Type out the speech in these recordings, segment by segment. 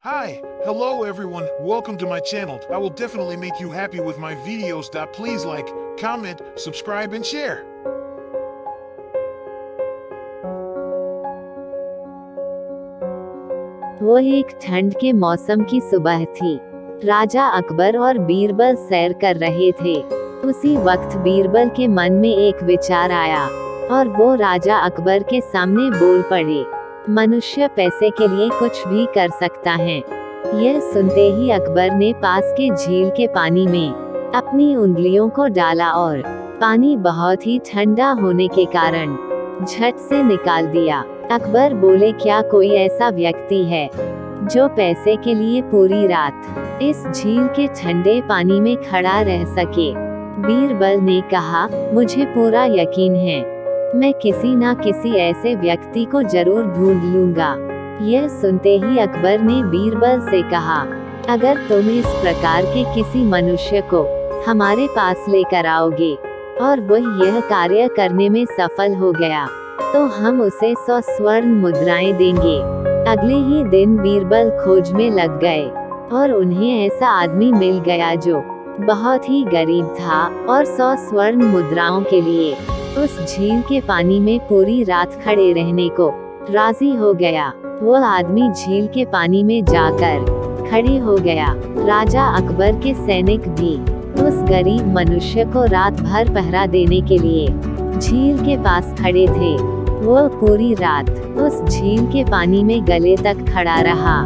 Hi, hello everyone, welcome to my channel. I will definitely make you happy with my videos. Please like, comment, subscribe and share. वो एक ठंड के मौसम की सुबह थी। राजा अकबर और बीरबल सैर कर रहे थे। उसी वक्त बीरबल के मन में एक विचार आया और वो राजा अकबर के सामने बोल पड़े, मनुष्य पैसे के लिए कुछ भी कर सकता है। यह सुनते ही अकबर ने पास के झील के पानी में अपनी उंगलियों को डाला और पानी बहुत ही ठंडा होने के कारण झट से निकाल दिया। अकबर बोले, क्या कोई ऐसा व्यक्ति है जो पैसे के लिए पूरी रात इस झील के ठंडे पानी में खड़ा रह सके? बीरबल ने कहा, मुझे पूरा यकीन है, मैं किसी ना किसी ऐसे व्यक्ति को जरूर ढूंढ लूंगा। यह सुनते ही अकबर ने बीरबल से कहा, अगर तुम इस प्रकार के किसी मनुष्य को हमारे पास लेकर आओगे और वह यह कार्य करने में सफल हो गया तो हम उसे 100 स्वर्ण मुद्राएं देंगे। अगले ही दिन बीरबल खोज में लग गए और उन्हें ऐसा आदमी मिल गया जो बहुत ही गरीब था और 100 स्वर्ण मुद्राओं के लिए उस झील के पानी में पूरी रात खड़े रहने को राजी हो गया। वो आदमी झील के पानी में जाकर खड़े हो गया। राजा अकबर के सैनिक भी उस गरीब मनुष्य को रात भर पहरा देने के लिए झील के पास खड़े थे। वो पूरी रात उस झील के पानी में गले तक खड़ा रहा।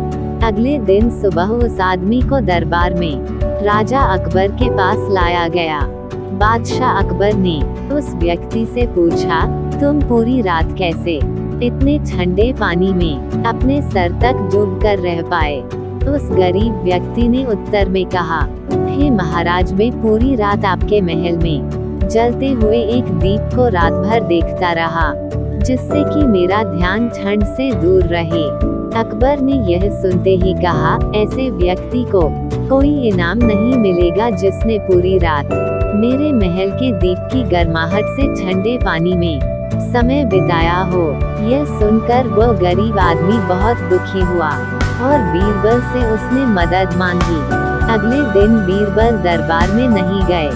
अगले दिन सुबह उस आदमी को दरबार में राजा अकबर के पास लाया गया। बादशाह अकबर ने उस व्यक्ति से पूछा, तुम पूरी रात कैसे इतने ठंडे पानी में अपने सर तक डूब कर रह पाए? उस गरीब व्यक्ति ने उत्तर में कहा, हे महाराज, मैं पूरी रात आपके महल में जलते हुए एक दीप को रात भर देखता रहा, जिससे कि मेरा ध्यान ठंड से दूर रहे। अकबर ने यह सुनते ही कहा, ऐसे व्यक्ति को कोई इनाम नहीं मिलेगा जिसने पूरी रात मेरे महल के दीप की गर्माहट से ठंडे पानी में समय बिताया हो। यह सुनकर वह गरीब आदमी बहुत दुखी हुआ और बीरबल से उसने मदद मांगी। अगले दिन बीरबल दरबार में नहीं गए।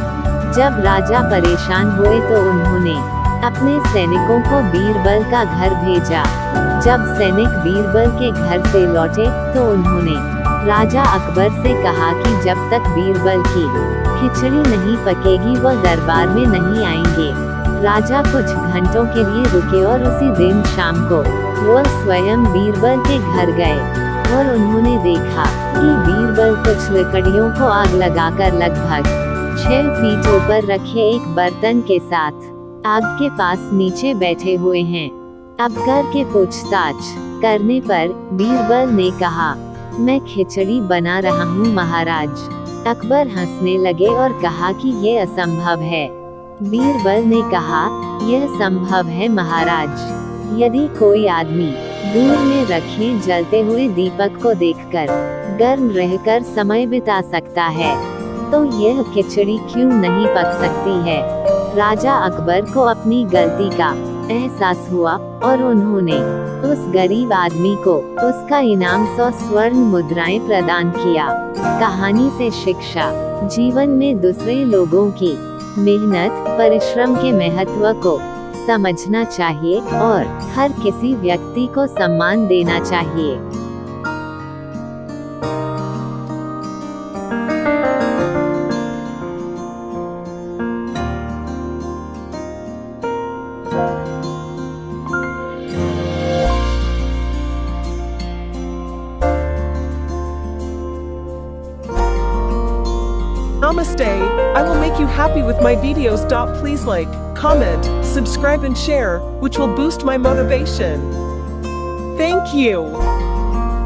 जब राजा परेशान हुए तो उन्होंने अपने सैनिकों को बीरबल का घर भेजा। जब सैनिक बीरबल के घर से लौटे तो उन्होंने राजा अकबर से कहा कि जब तक बीरबल की खिचड़ी नहीं पकेगी वह दरबार में नहीं आएंगे। राजा कुछ घंटों के लिए रुके और उसी दिन शाम को वह स्वयं बीरबल के घर गए और उन्होंने देखा कि बीरबल कुछ लकड़ियों को आग लगाकर लगभग 6 फीट ऊपर रखे एक बर्तन के साथ आग के पास नीचे बैठे हुए हैं। अकबर के पूछताछ करने पर बीरबल ने कहा, मैं खिचड़ी बना रहा हूँ महाराज। अकबर हंसने लगे और कहा कि ये असंभव है। बीरबल ने कहा, यह संभव है महाराज। यदि कोई आदमी दूर में रखे जलते हुए दीपक को देखकर गर्म रहकर समय बिता सकता है तो यह खिचड़ी क्यों नहीं पक सकती है? राजा अकबर को अपनी गलती का एहसास हुआ और उन्होंने उस गरीब आदमी को उसका इनाम 100 स्वर्ण मुद्राएं प्रदान किया। कहानी से शिक्षा, जीवन में दूसरे लोगों की मेहनत, परिश्रम के महत्व को समझना चाहिए और हर किसी व्यक्ति को सम्मान देना चाहिए। Namaste, I will make you happy with my videos. Please like, comment, subscribe and share, which will boost my motivation. Thank you.